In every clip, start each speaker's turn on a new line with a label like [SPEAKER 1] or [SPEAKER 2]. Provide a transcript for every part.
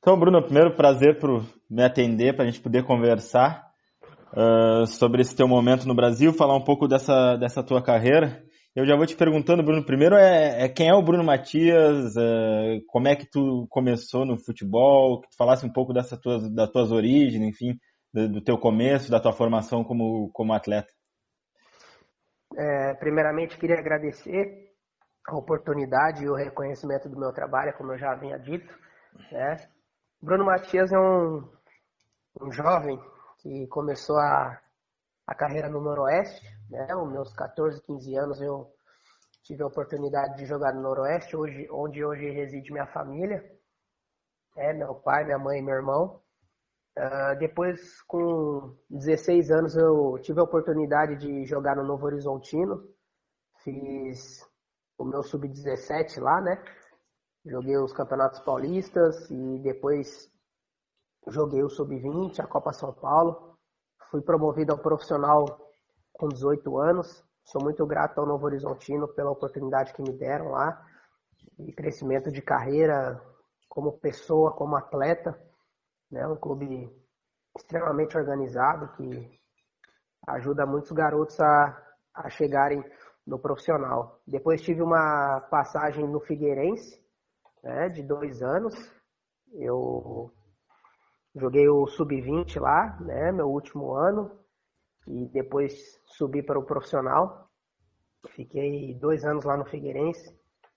[SPEAKER 1] Então, Bruno, primeiro prazer por me atender, para a gente poder conversar sobre esse teu momento no Brasil, falar um pouco dessa tua carreira. Eu já vou te perguntando, Bruno, primeiro quem é o Bruno Matias, como é que tu começou no futebol, que tu falasse um pouco das tuas origens, enfim, do teu começo, da tua formação como atleta.
[SPEAKER 2] Primeiramente, queria agradecer a oportunidade e o reconhecimento do meu trabalho, como eu já havia dito, né? Bruno Matias é um jovem que começou a carreira no Noroeste, né? Os meus 14, 15 anos eu tive a oportunidade de jogar no Noroeste, onde hoje reside minha família, meu pai, minha mãe e meu irmão. Depois, com 16 anos, eu tive a oportunidade de jogar no Novo Horizontino. Fiz o meu sub-17 lá, né? Joguei os campeonatos paulistas e depois joguei o sub-20, a Copa São Paulo. Fui promovido ao profissional com 18 anos. Sou muito grato ao Novo Horizontino pela oportunidade que me deram lá e crescimento de carreira como pessoa, como atleta, né? Um clube extremamente organizado que ajuda muitos garotos a chegarem no profissional. Depois tive uma passagem no Figueirense, né, de 2 anos. Eu joguei o sub-20 lá, né, meu último ano, e depois subi para o profissional. Fiquei 2 anos lá no Figueirense,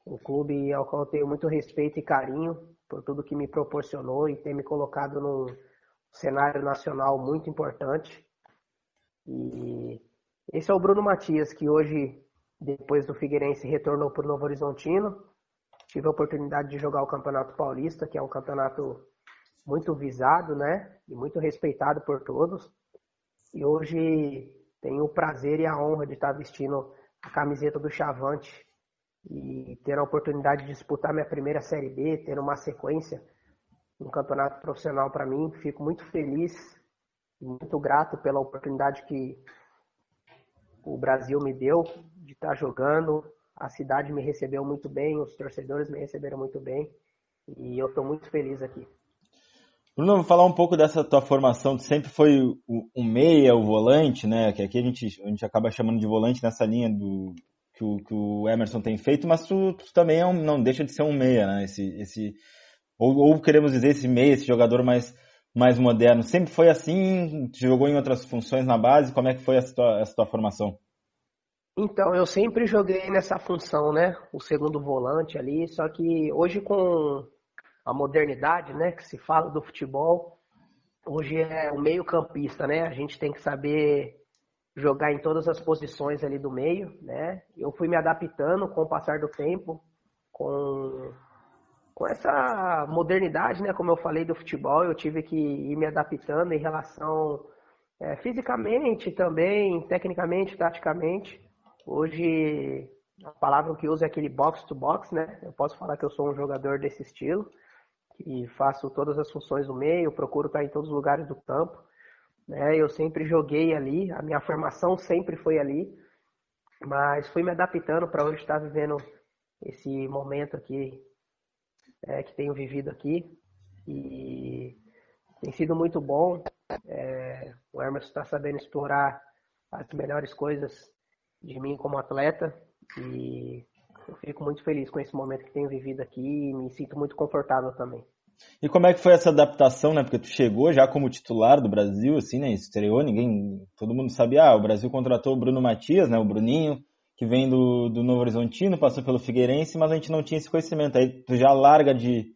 [SPEAKER 2] um clube ao qual eu tenho muito respeito e carinho por tudo que me proporcionou e ter me colocado num cenário nacional muito importante. E esse é o Bruno Matias, que hoje, depois do Figueirense, retornou para o Novo Horizontino. Tive a oportunidade de jogar o Campeonato Paulista, que é um campeonato muito visado, né? E muito respeitado por todos. E hoje tenho o prazer e a honra de estar vestindo a camiseta do Chavante e ter a oportunidade de disputar minha primeira Série B, ter uma sequência no campeonato profissional para mim. Fico muito feliz e muito grato pela oportunidade que o Brasil me deu de estar jogando. A cidade me recebeu muito bem, os torcedores me receberam muito bem e eu estou muito feliz aqui.
[SPEAKER 1] Bruno, vou falar um pouco dessa tua formação. Tu sempre foi o meia, o volante, né? Que aqui a gente acaba chamando de volante nessa linha que o Emerson tem feito, mas tu também não deixa de ser um meia, né? Ou queremos dizer esse meia, esse jogador mais moderno. Sempre foi assim? Tu jogou em outras funções na base? Como é que foi essa tua formação?
[SPEAKER 2] Então, eu sempre joguei nessa função, né? O segundo volante ali, só que hoje com a modernidade, né, que se fala do futebol, hoje é o meio-campista, né? A gente tem que saber jogar em todas as posições ali do meio, né? Eu fui me adaptando com o passar do tempo, com, com essa modernidade, né? Como eu falei do futebol, eu tive que ir me adaptando em relação fisicamente também, tecnicamente, taticamente. Hoje a palavra que uso é aquele box to box, né? Eu posso falar que eu sou um jogador desse estilo e faço todas as funções do meio, procuro estar em todos os lugares do campo, né? Eu sempre joguei ali, a minha formação sempre foi ali, mas fui me adaptando para hoje estar vivendo esse momento aqui que tenho vivido aqui e tem sido muito bom. O Emerson está sabendo explorar as melhores coisas de mim como atleta e eu fico muito feliz com esse momento que tenho vivido aqui e me sinto muito confortável também.
[SPEAKER 1] E como é que foi essa adaptação, né? Porque tu chegou já como titular do Brasil, assim, né? Estreou, todo mundo sabia, o Brasil contratou o Bruno Matias, né? O Bruninho, que vem do Novo Horizontino, passou pelo Figueirense, mas a gente não tinha esse conhecimento. Aí tu já larga de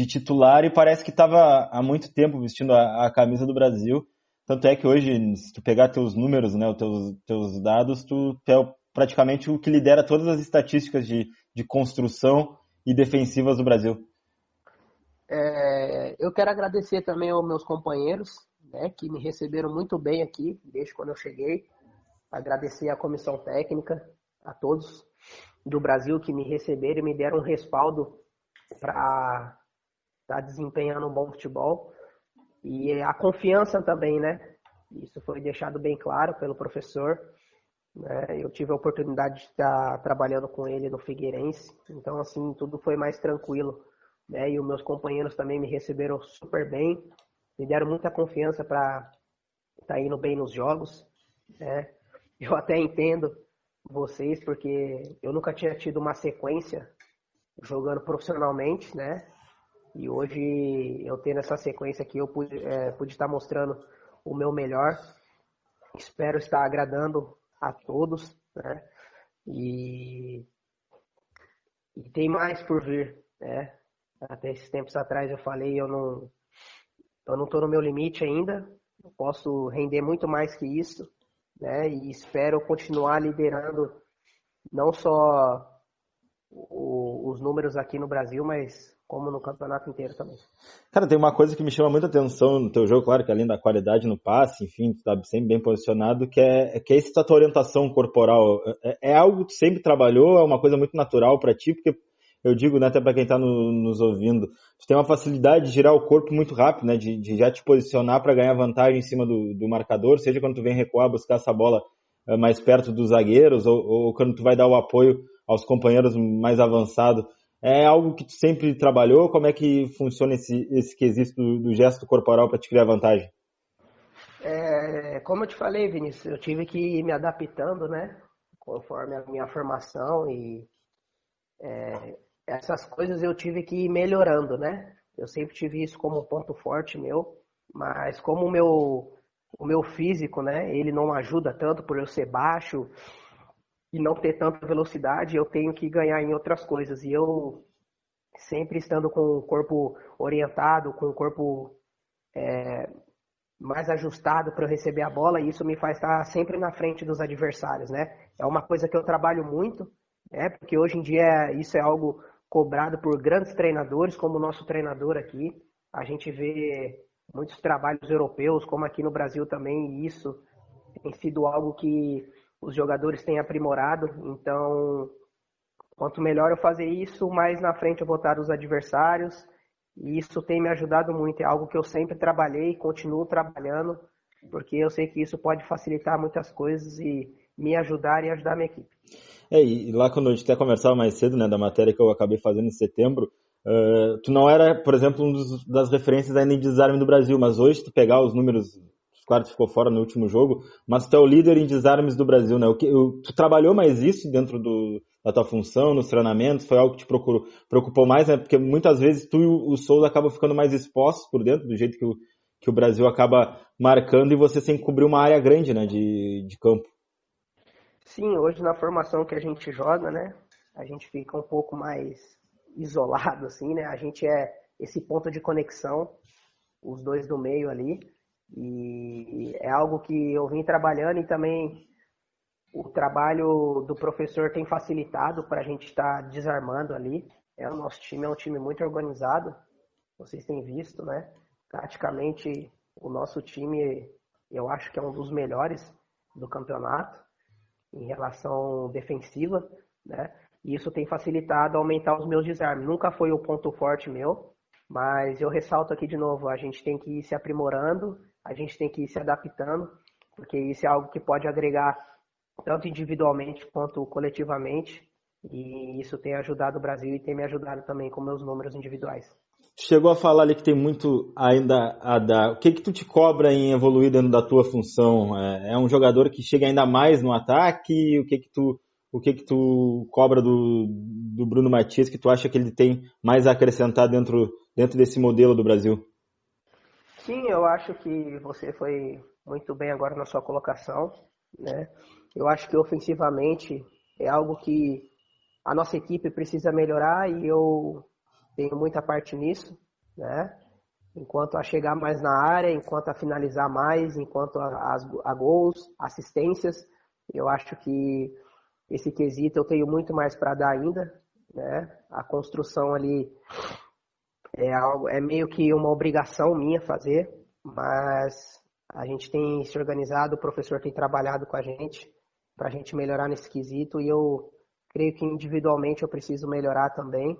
[SPEAKER 1] titular e parece que estava há muito tempo vestindo a camisa do Brasil. Tanto é que hoje, se tu pegar teus números, né? Os teus dados, tu é praticamente o que lidera todas as estatísticas de construção e defensivas do Brasil.
[SPEAKER 2] Eu quero agradecer também aos meus companheiros, né, que me receberam muito bem aqui, desde quando eu cheguei. Agradecer à comissão técnica, a todos do Brasil que me receberam e me deram um respaldo para estar desempenhando um bom futebol. E a confiança também, né? Isso foi deixado bem claro pelo professor. Né? Eu tive a oportunidade de estar trabalhando com ele no Figueirense. Então, assim, tudo foi mais tranquilo né? E os meus companheiros também me receberam super bem, me deram muita confiança para estar indo bem nos jogos, né? Eu até entendo vocês, porque eu nunca tinha tido uma sequência jogando profissionalmente, né? E hoje eu tendo essa sequência aqui, eu pude estar mostrando o meu melhor. Espero estar agradando a todos, né? E, e tem mais por vir, né? Até esses tempos atrás eu falei, eu não estou no meu limite ainda, eu posso render muito mais que isso, né? E espero continuar liderando não só os números aqui no Brasil, mas como no campeonato inteiro também.
[SPEAKER 1] Cara, tem uma coisa que me chama muita atenção no teu jogo, claro que além da qualidade no passe, enfim, tu tá sempre bem posicionado, que é essa tua orientação corporal. É algo que tu sempre trabalhou, é uma coisa muito natural pra ti, porque eu digo, né, até pra quem tá nos ouvindo, tu tem uma facilidade de girar o corpo muito rápido, né, de já te posicionar pra ganhar vantagem em cima do marcador, seja quando tu vem recuar, buscar essa bola mais perto dos zagueiros, ou quando tu vai dar o apoio aos companheiros mais avançados. É algo que tu sempre trabalhou? Como é que funciona esse quesito do gesto corporal para te criar vantagem?
[SPEAKER 2] Como eu te falei, Vinícius, eu tive que ir me adaptando, né? Conforme a minha formação e essas coisas eu tive que ir melhorando, né? Eu sempre tive isso como um ponto forte meu, mas como o meu físico, né? Ele não ajuda tanto por eu ser baixo e não ter tanta velocidade, eu tenho que ganhar em outras coisas. E eu sempre estando com o corpo orientado, com o corpo mais ajustado para eu receber a bola, e isso me faz estar sempre na frente dos adversários, né? É uma coisa que eu trabalho muito, né? Porque hoje em dia isso é algo cobrado por grandes treinadores, como o nosso treinador aqui. A gente vê muitos trabalhos europeus, como aqui no Brasil também, e isso tem sido algo que os jogadores têm aprimorado. Então, quanto melhor eu fazer isso, mais na frente eu vou estar dos adversários. E isso tem me ajudado muito. É algo que eu sempre trabalhei e continuo trabalhando, porque eu sei que isso pode facilitar muitas coisas e me ajudar e ajudar a minha equipe.
[SPEAKER 1] E lá quando a gente até conversava mais cedo, né, da matéria que eu acabei fazendo em setembro, tu não era, por exemplo, das referências ainda em desarme do Brasil, mas hoje tu pegar os números, claro, tu ficou fora no último jogo, mas tu é o líder em desarmes do Brasil, né? Tu trabalhou mais isso dentro da tua função, nos treinamentos? Foi algo que te preocupou mais, né? Porque muitas vezes tu e o Souza acabam ficando mais expostos por dentro, do jeito que o Brasil acaba marcando e você sem cobrir uma área grande, né, de campo.
[SPEAKER 2] Sim, hoje na formação que a gente joga, né? A gente fica um pouco mais isolado, assim, né? A gente é esse ponto de conexão, os dois do meio ali. E é algo que eu vim trabalhando e também o trabalho do professor tem facilitado para a gente estar desarmando ali. O nosso time é um time muito organizado, vocês têm visto, né? Praticamente o nosso time, eu acho que é um dos melhores do campeonato em relação defensiva, né? E isso tem facilitado aumentar os meus desarmes. Nunca foi o ponto forte meu, mas eu ressalto aqui de novo, a gente tem que ir se aprimorando, a gente tem que ir se adaptando, porque isso é algo que pode agregar tanto individualmente quanto coletivamente, e isso tem ajudado o Brasil e tem me ajudado também com meus números individuais.
[SPEAKER 1] Chegou a falar ali que tem muito ainda a dar. O que que tu te cobra em evoluir dentro da tua função? É um jogador que chega ainda mais no ataque? O que que tu cobra do Bruno Matias que tu acha que ele tem mais a acrescentar dentro desse modelo do Brasil?
[SPEAKER 2] Sim, eu acho que você foi muito bem agora na sua colocação, né? Eu acho que ofensivamente é algo que a nossa equipe precisa melhorar e eu tenho muita parte nisso, né? Enquanto a chegar mais na área, enquanto a finalizar mais, enquanto a gols, assistências, eu acho que esse quesito eu tenho muito mais para dar ainda, né? A construção ali é meio que uma obrigação minha fazer, mas a gente tem se organizado, o professor tem trabalhado com a gente para a gente melhorar nesse quesito e eu creio que individualmente eu preciso melhorar também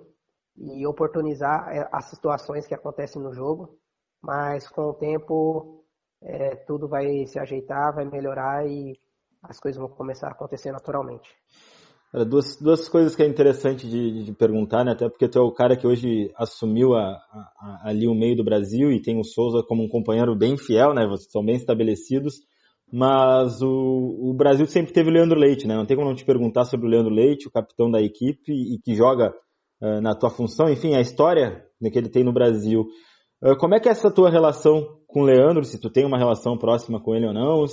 [SPEAKER 2] e oportunizar as situações que acontecem no jogo, mas com o tempo tudo vai se ajeitar, vai melhorar e as coisas vão começar a acontecer naturalmente.
[SPEAKER 1] Cara, duas coisas que é interessante de perguntar, né? Até porque tu é o cara que hoje assumiu ali o meio do Brasil e tem o Souza como um companheiro bem fiel, né? Vocês são bem estabelecidos. Mas o Brasil sempre teve o Leandro Leite, né? Não tem como não te perguntar sobre o Leandro Leite, o capitão da equipe e que joga na tua função. Enfim, a história, né, que ele tem no Brasil. Como é que é essa tua relação com o Leandro? Se tu tem uma relação próxima com ele ou não?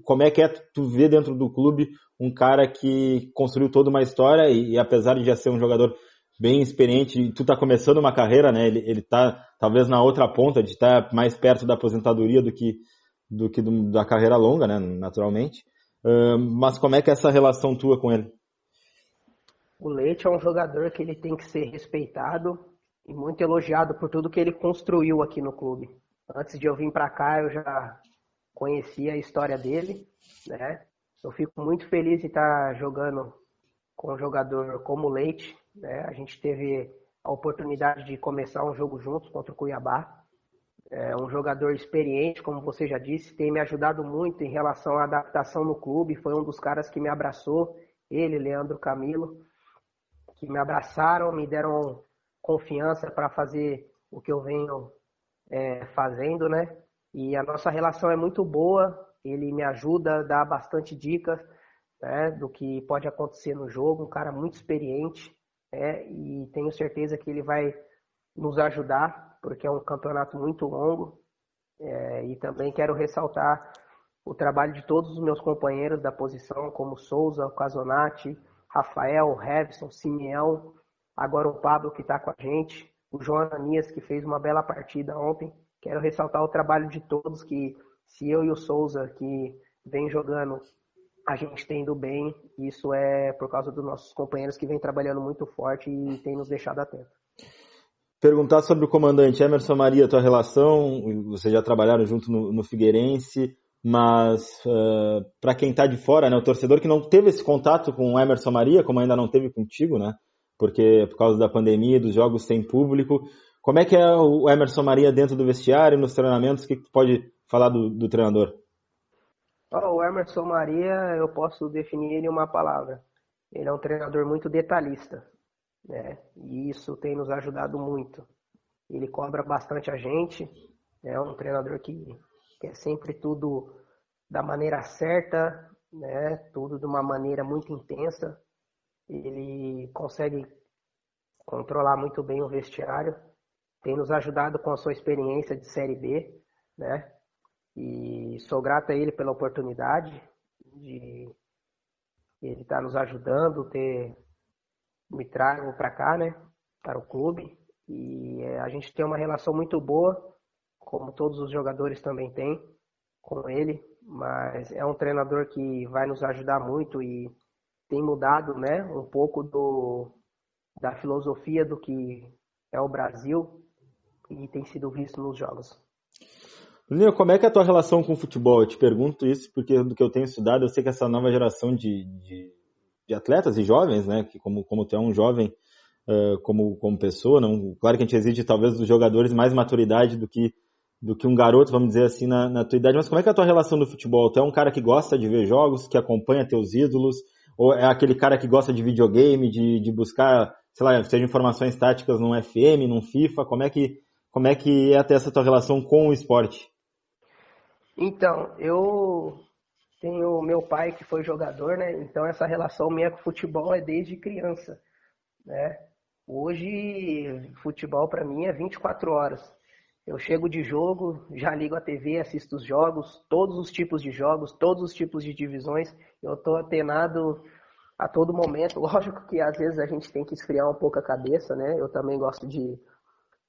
[SPEAKER 1] Como é que é tu ver dentro do clube um cara que construiu toda uma história e apesar de já ser um jogador bem experiente, e tu tá começando uma carreira, né? Ele tá talvez na outra ponta de estar mais perto da aposentadoria do que da carreira longa, né? Naturalmente. Mas como é que é essa relação tua com ele?
[SPEAKER 2] O Leite é um jogador que ele tem que ser respeitado e muito elogiado por tudo que ele construiu aqui no clube. Antes de eu vir para cá, eu já conhecia a história dele, né? Eu fico muito feliz de estar jogando com um jogador como o Leite, né? A gente teve a oportunidade de começar um jogo juntos contra o Cuiabá. É um jogador experiente, como você já disse, tem me ajudado muito em relação à adaptação no clube. Foi um dos caras que me abraçou, ele, Leandro Camilo, que me abraçaram, me deram confiança para fazer o que eu venho fazendo, né? E a nossa relação é muito boa, ele me ajuda, dá bastante dicas, né, do que pode acontecer no jogo, um cara muito experiente, né, e tenho certeza que ele vai nos ajudar, porque é um campeonato muito longo, e também quero ressaltar o trabalho de todos os meus companheiros da posição, como Souza, Casonati, Rafael, Revson, Simeão, agora o Pablo que está com a gente, o João Ananias que fez uma bela partida ontem. Quero ressaltar o trabalho de todos, que se eu e o Souza que vem jogando, a gente tem ido bem, isso é por causa dos nossos companheiros que vem trabalhando muito forte e tem nos deixado atentos.
[SPEAKER 1] Perguntar sobre o comandante Emerson Maria, tua relação, vocês já trabalharam junto no Figueirense, mas para quem está de fora, né, o torcedor que não teve esse contato com o Emerson Maria, como ainda não teve contigo, né, porque por causa da pandemia, dos jogos sem público, como é que é o Emerson Maria dentro do vestiário, nos treinamentos, o que tu pode falar do treinador?
[SPEAKER 2] O Emerson Maria, eu posso definir ele em uma palavra. Ele é um treinador muito detalhista, né? E isso tem nos ajudado muito. Ele cobra bastante a gente, é um treinador que quer sempre tudo da maneira certa, né? Tudo de uma maneira muito intensa. Ele consegue controlar muito bem o vestiário, tem nos ajudado com a sua experiência de Série B, né? E sou grato a ele pela oportunidade de ele estar nos ajudando, ter me trago para cá, né? Para o clube. E a gente tem uma relação muito boa, como todos os jogadores também têm com ele, mas é um treinador que vai nos ajudar muito e tem mudado, né, um pouco da filosofia do que é o Brasil e tem sido visto nos jogos.
[SPEAKER 1] Bruninho, como é que é a tua relação com o futebol? Eu te pergunto isso porque do que eu tenho estudado, eu sei que essa nova geração de atletas e jovens, né, que como tu é um jovem como pessoa, não, claro que a gente exige talvez dos jogadores mais maturidade do que um garoto, vamos dizer assim, na tua idade, mas como é que é a tua relação no futebol? Tu é um cara que gosta de ver jogos, que acompanha teus ídolos, ou é aquele cara que gosta de videogame, de buscar, sei lá, seja informações táticas num FM, num FIFA, como é que é ter essa tua relação com o esporte?
[SPEAKER 2] Então, eu tenho meu pai que foi jogador, né? Então essa relação minha com o futebol é desde criança, né? Hoje, futebol para mim é 24 horas. Eu chego de jogo, já ligo a TV, assisto os jogos, todos os tipos de jogos, todos os tipos de divisões. Eu estou atenado a todo momento. Lógico que às vezes a gente tem que esfriar um pouco a cabeça, né? Eu também gosto de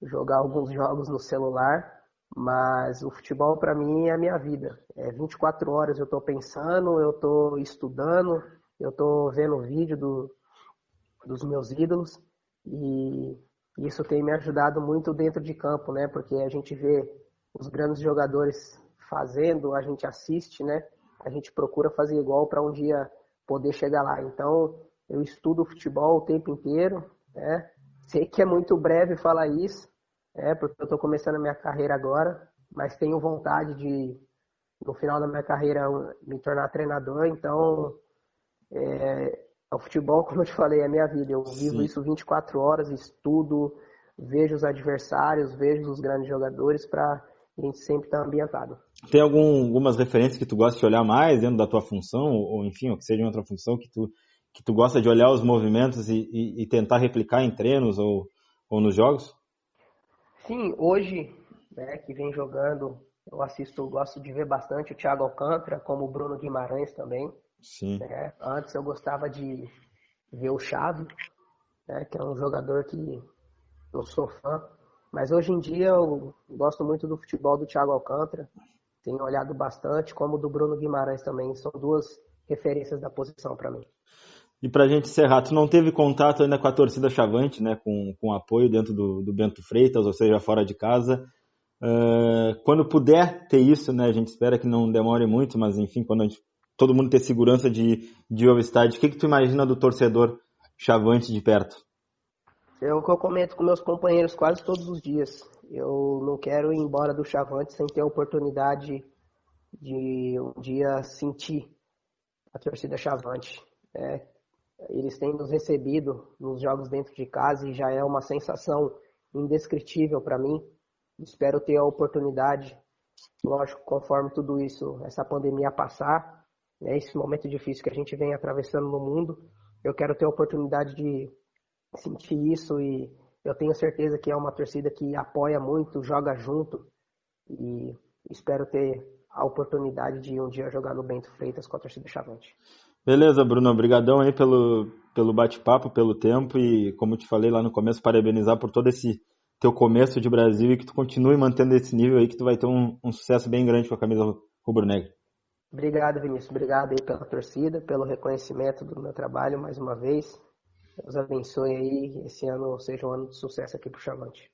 [SPEAKER 2] jogar alguns jogos no celular, mas o futebol para mim é a minha vida. É 24 horas eu estou pensando, eu estou estudando, eu estou vendo vídeo dos meus ídolos e isso tem me ajudado muito dentro de campo, né? Porque a gente vê os grandes jogadores fazendo, a gente assiste, né? A gente procura fazer igual para um dia poder chegar lá. Então, eu estudo futebol o tempo inteiro, né? Sei que é muito breve falar isso, porque eu estou começando a minha carreira agora, mas tenho vontade de, no final da minha carreira, me tornar treinador. Então, O futebol, como eu te falei, é minha vida. Eu vivo
[SPEAKER 1] Sim.
[SPEAKER 2] isso 24 horas, estudo, vejo os adversários, vejo os grandes jogadores para a gente sempre estar ambientado.
[SPEAKER 1] Tem algumas referências que tu gosta de olhar mais dentro da tua função, ou enfim, ou que seja em outra função, que tu gosta de olhar os movimentos e tentar replicar em treinos ou nos jogos?
[SPEAKER 2] Sim, hoje, né, que vem jogando, eu assisto, gosto de ver bastante o Thiago Alcântara, como o Bruno Guimarães também,
[SPEAKER 1] Sim.
[SPEAKER 2] né? Antes eu gostava de ver o Xavi, né, que é um jogador que eu sou fã, mas hoje em dia eu gosto muito do futebol do Thiago Alcântara, tenho olhado bastante, como do Bruno Guimarães também, são duas referências da posição para mim.
[SPEAKER 1] E pra gente encerrar, tu não teve contato ainda com a torcida Chavante, né, com apoio dentro do Bento Freitas, ou seja, fora de casa. Quando puder ter isso, né, a gente espera que não demore muito, mas enfim, todo mundo ter segurança de ir ao estádio, o que tu imagina do torcedor Chavante de perto?
[SPEAKER 2] É o que eu comento com meus companheiros quase todos os dias. Eu não quero ir embora do Chavante sem ter a oportunidade de um dia sentir a torcida Chavante. É, eles têm nos recebido nos jogos dentro de casa e já é uma sensação indescritível para mim. Espero ter a oportunidade, lógico, conforme tudo isso, essa pandemia passar, né, esse momento difícil que a gente vem atravessando no mundo, eu quero ter a oportunidade de sentir isso e eu tenho certeza que é uma torcida que apoia muito, joga junto e espero ter a oportunidade de um dia jogar no Bento Freitas com a torcida Chavante.
[SPEAKER 1] Beleza, Bruno, obrigadão aí pelo bate-papo, pelo tempo e, como te falei lá no começo, parabenizar por todo esse teu começo de Brasil e que tu continue mantendo esse nível aí que tu vai ter um sucesso bem grande com a camisa rubro-negra.
[SPEAKER 2] Obrigado, Vinícius. Obrigado aí pela torcida, pelo reconhecimento do meu trabalho mais uma vez. Deus abençoe aí. Esse ano seja um ano de sucesso aqui pro Chavante.